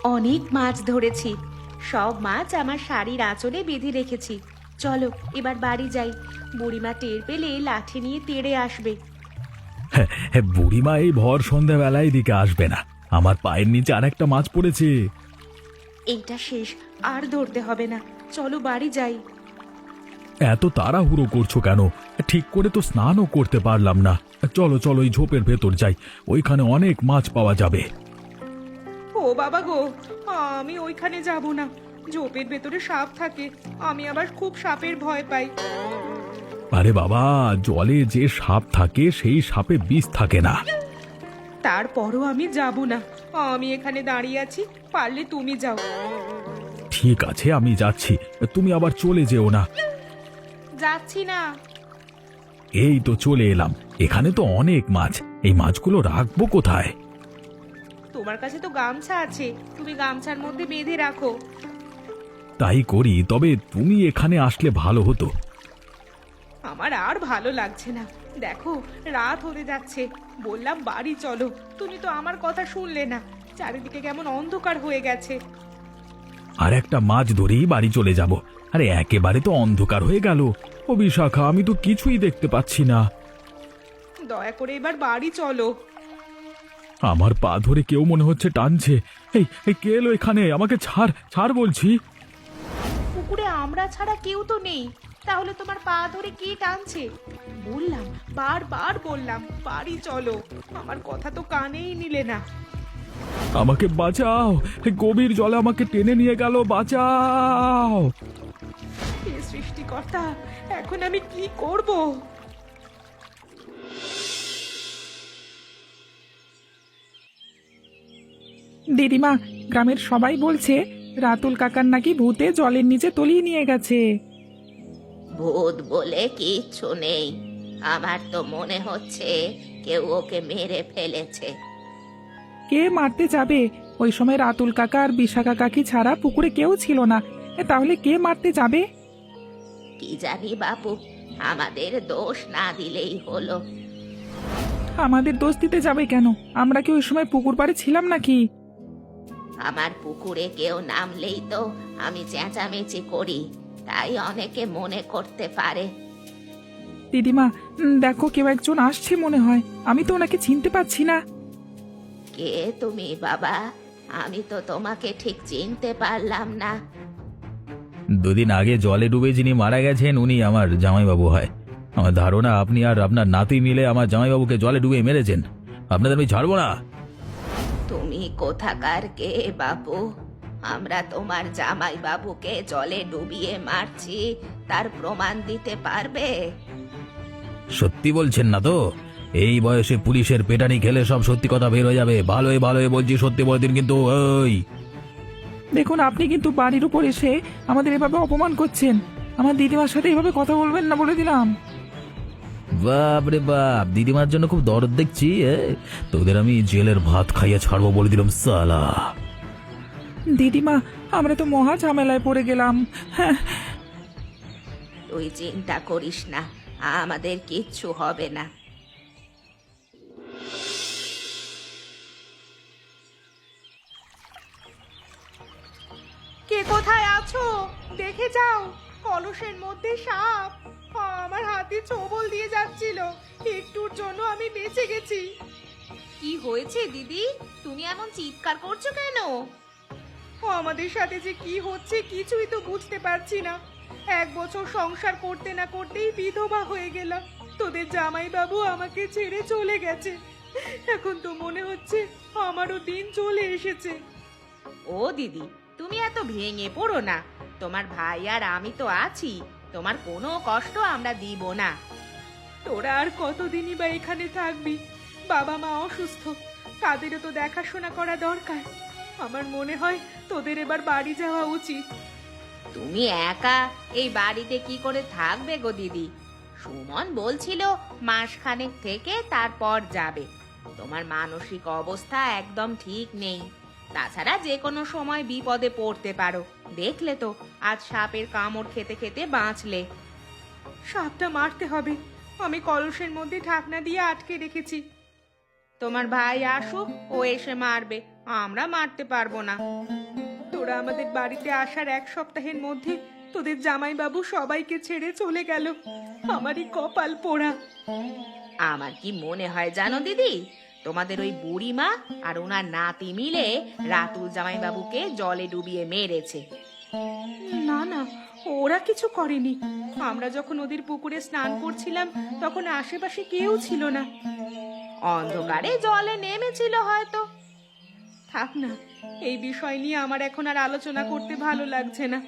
অনেক মাছ ধরেছি। সব মাছ আমার শাড়ির আঁচলে বেঁধে রেখেছি। চলো এবার বাড়ি যাই। বুড়িমা টের পেলে লাঠি নিয়ে তেড়ে আসবে। হ্যাঁ, হ্যাঁ, বুড়িমা এই ভর সন্ধ্যাবেলায় এদিকে আসবে না। আমার পায়ের নিচে আর একটা মাছ পড়েছে। এইটা শেষ, আর ধরতে হবে না। চলো বাড়ি যাই। এত তাড়াহুড়ো করছো কেন? ঠিক করে তো স্নানও করতে পারলাম না। চলো চলো, এই ঝোপের ভেতর যাই, ওইখানে অনেক মাছ পাওয়া যাবে। ও বাবা গো, আমি ওইখানে যাব না। ঝোপের ভেতরে সাপ থাকে, আমি আবার খুব সাপের ভয় পাই। আরে বাবা, জলে যে সাপ থাকে সেই সাপে বিষ থাকে না। তারপরও আমি যাব না। আমি এখানে দাঁড়িয়ে আছি, পারলে তুমি যাও। ঠিক আছে, আমি যাচ্ছি, তুমি আবার চলে যেও না। যাচ্ছি না। এই তো চলে এলাম। এখানে তো অনেক মাছ, এই মাছগুলো রাখবো কোথায়? তোমার কাছে তো গামছা আছে, তুমি গামছার মধ্যে বেঁধে রাখো। তাই করি, তবে তুমি এখানে আসলে ভালো হতো। আমার আর ভালো লাগছে না। দেখো রাত হতে যাচ্ছে, বললাম বাড়ি চলো, তুমি তো আমার কথা শুনলে না। চারিদিকে কেমন অন্ধকার হয়ে গেছে। আর একটা মাছ ধরেই বাড়ি চলে যাব। আরে একেবারে তো অন্ধকার হয়ে গেল। ও বিশাখা, আমি তো কিছুই দেখতে পাচ্ছি না। দয়া করে এবার বাড়ি চলো। আমার পা ধরে কেউ মনে হচ্ছে টানছে। এই এই, কে এলো এখানে? আমাকে ছাড় ছাড় বলছি। পুকুরে আমরা ছাড়া কেউ তো নেই, তাহলে তোমার পা ধরে কে টানছে? বললাম, বারবার বললাম বাড়ি চলো, আমার কথা তো কানেই নিলে না। আমাকে বাঁচাও, এই গভীর জলে আমাকে টেনে নিয়ে গেল, বাঁচাও। হে সৃষ্টিকর্তা, এখন আমি কি করব? দিদিমা, গ্রামের সবাই বলছে রাতুল কাকার নাকি ভূতে জলের নিচে তলিয়ে নিয়ে গেছে। ভূত বলে কিচ্ছু নেই, আমার তো মনে হচ্ছে কেউ ওকে মেরে ফেলেছে। কে মারতে যাবে? ওই সময় রাতুল কাকা আর বিশাখা কাকি ছাড়া পুকুরে কেউ ছিল না। তাহলে কে মারতে যাবে? কি জানি বাপু, আমাদের দোষ না দিলেই হলো। আমাদের দোষ দিতে যাবে কেন? আমরা কি ওই সময় পুকুর পাড়ে ছিলাম নাকি? আমার পুকুরে কেউ নামলেই তো আমি চেঁচামেচি করি, তাই অনেকে মনে করতে পারে। দিদিমা, দেখো কেউ একজন আসছে মনে হয়। আমি তো ওনাকে চিনতে পারছি না। কে তুমি বাবা? আমি তো তোমাকে ঠিক চিনতে পারলাম না। দুদিন আগে জলে ডুবে যিনি মারা গেছেন উনি আমার জামাইবাবু হয়। আমার ধারণা আপনি আর আপনার নাতি মিলে আমার জামাইবাবুকে জলে ডুবে মেরেছেন। আপনাদের আমি ছাড়বো না। তুমি কোথাকার কে বাপু? আমরা তোমার জামাই বাবুকে জলে ডুবিয়ে মারছি, তার প্রমাণ দিতে পারবে? সত্যি বলছেন না তো? এই বয়সে পুলিশের পেটানি খেলে সব সত্যি কথা বের হয়ে যাবে। ভালোই ভালোই বলছি, সত্যি বলে দিন কিন্তু। ওই দেখুন, আপনি কিন্তু বাড়ির উপর এসে আমাদের এভাবে অপমান করছেন। আমার দিদিমার সাথে এভাবে কথা বলবেন না, বলে দিলাম। বাপ রে বাপ, দিদিমার জন্য খুব দরদ দেখছি। তোদের আমি জেলের ভাত খাইয়ে ছাড়বো বলে দিলাম সালা। দিদিমা, আমরা তো মহা ঝামেলায় পড়ে গেলাম। হ্যাঁ, তুই চিন্তা করিস না, আমাদের কিচ্ছু হবে না। কে কোথায় আছো? দেখে যাও, কলসের মধ্যে সাপ। আমার হাতে ছোবল দিয়ে যাচ্ছিল, একটুর জন্য আমি বেঁচে গেছি। কি হয়েছে দিদি, তুমি এমন চিৎকার করছো কেন? আমাদের সাথে যে কি হচ্ছে কিছুই তো বুঝতে পারছি না। 1 বছর সংসার করতে না করতেই বিধবা হয়ে গেলাম। তোদের জামাইবাবু আমাকে ছেড়ে চলে গেছে। এখন তো মনে হচ্ছে আমারও দিন চলে এসেছে। ও দিদি, তুমি এত ভেঙে পড়ো না। তোমার ভাই আর আমি তো আছি, তোমার কোনো কষ্ট আমরা দিব না। তোরা আর কতদিনই বা এখানে থাকবি? বাবা মা অসুস্থ, তাদেরও তো দেখাশোনা করা দরকার। আমার মনে হয় তোদের এবার বাড়ি যাওয়া উচিত। তুমি একা এই বাড়িতে কি করে থাকবে গো দিদি? সুমন বলছিল মাসখানেক থেকে তারপর যাবে। তোমার মানসিক অবস্থা একদম ঠিক নেই, তাছাড়া যে কোনো সময় বিপদে পড়তে পারো। দেখলে তো আজ সাপের কামড় খেতে খেতে বাঁচলে। সাপটা মারতে হবে, আমি কলসের মধ্যে ঢাকনা দিয়ে আটকে রেখেছি। তোমার ভাই আসুক, ও এসে মারবে, আমরা মারতে পারবো না। তোরা আমাদের বাড়িতে আসার এক সপ্তাহের মধ্যে তোদের জামাইবাবু সবাইকে ছেড়ে চলে গেল। আমারই কপাল পোড়া। আমার কি মনে হয় জানো দিদি, তোমাদের ওই বুড়িমা আর ওনার নাতি মিলে রাতুল জামাইবাবুকে জলে ডুবিয়ে মেরেছে। না না, ওরা কিছু করেনি। আমরা যখন ওদের পুকুরে স্নান করছিলাম তখন আশেপাশে কেউ ছিল না। অন্ধকারে জলে নেমেছিল হয়তো। থাক না, এই বিষয় নিয়ে আমার এখন আর আলোচনা করতে ভালো লাগছে না।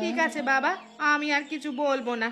ঠিক আছে বাবা, আমি আর কিছু বলবো না।